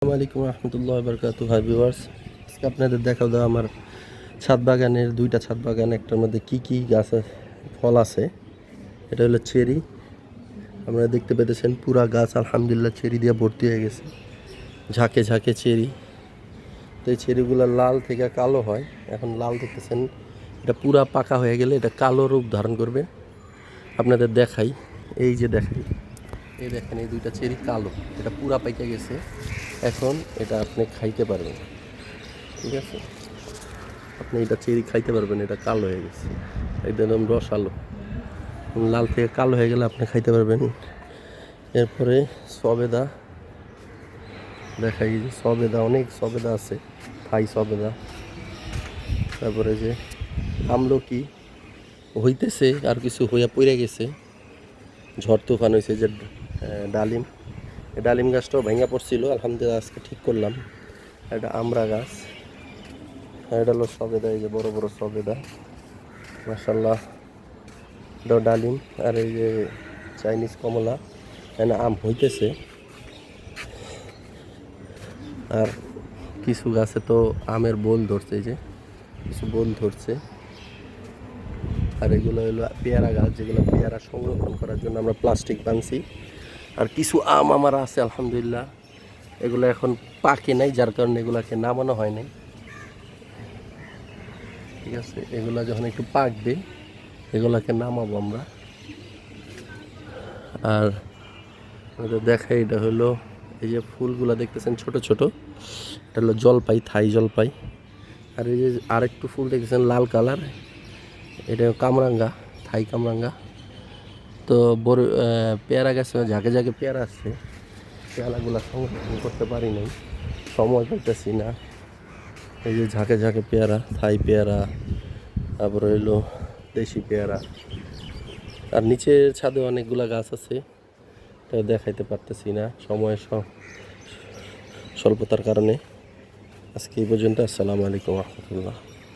আসসালামু আলাইকুম রহমতুল্লাহ বারকাতু। Hi viewers, আজকে আপনাদের দেখাও দাও আমার ছাদ বাগানের দুইটা ছাদ বাগান, একটার মধ্যে কি কি গাছ ফল আছে। এটা হলো চেরি। আপনারা দেখতে পেতেছেন পুরা গাছ আলহামদুলিল্লাহ চেরি দিয়ে ভর্তি হয়ে গেছে, ঝাঁকে ঝাঁকে চেরি। তো এই চেরিগুলো লাল থেকে কালো হয়। এখন লাল দেখতেছেন, এটা পুরা পাকা হয়ে গেলে এটা কালো রূপ ধারণ করবে। আপনাদের দেখাই, এই যে দেখাই, এই দেখেন এই দুইটা চেরি কালো, এটা পুরা পাইকে গেছে। এখন এটা আপনি খাইতে পারবেন, ঠিক আছে? আপনি এটা চেরি খাইতে পারবেন, এটা কালো হয়ে গেছে, একদম রসালো। লাল থেকে কালো হয়ে গেলে আপনি খাইতে পারবেন। এরপরে সবেদা দেখাই, সবেদা অনেক সবেদা আছে, থাই সবেদা। তারপরে যে আমলকি হইতেছে, আর কিছু হইয়া পড়ে গেছে, ঝড় তুফান হয়েছে। যে ডালিম, ডালিম গাছটাও ভেঙে পড়ছিল, আলহামদুলিল্লাহ আজকে ঠিক করলাম। এটা আমড়া গাছ, এটা হলো সবেদা, এই যে বড় বড় সবেদা, মাশাল্লাহ। এটাও ডালিম। আর এই যে চাইনিজ কমলা, এখানে আম হইতেছে। আর কিছু গাছে তো আমের বোল ধরছে, এই যে কিছু বোল ধরছে। আর এগুলো হলো পেয়ারা গাছ, যেগুলো পেয়ারা সংরক্ষণ করার জন্য আমরা প্লাস্টিক বানছি। আর কিছু আম আমার আছে আলহামদুলিল্লাহ, এগুলো এখন পাকে নাই, যার কারণে এগুলাকে নামানো হয় নাই, ঠিক আছে? এগুলা যখন একটু পাকবে এগুলাকে নামাবো আমরা। আর দেখাই, এটা হলো এই যে ফুলগুলা দেখতেছেন ছোট ছোট, এটা হলো জলপাই, থাই জলপাই। আর এই যে আরেকটু ফুল দেখতেছেন লাল কালার, এটা কামরাঙ্গা, থাই কামরাঙ্গা। তো বড় পেয়ারা গাছে ঝাঁকে ঝাঁকে পেয়ারা আছে, পেয়ারাগুলা সংরক্ষণ করতে পারি নাই, সময় পাইতেছি না। এই যে ঝাঁকে ঝাঁকে পেয়ারা, থাই পেয়ারা, তারপরে হইলো দেশি পেয়ারা। আর নিচের ছাদে অনেকগুলা গাছ আছে, এটা দেখাইতে পারতেছি না সময়ের স্বল্পতার কারণে। আজকে এই পর্যন্ত। আসসালামু আলাইকুম রহমতুল্লাহ।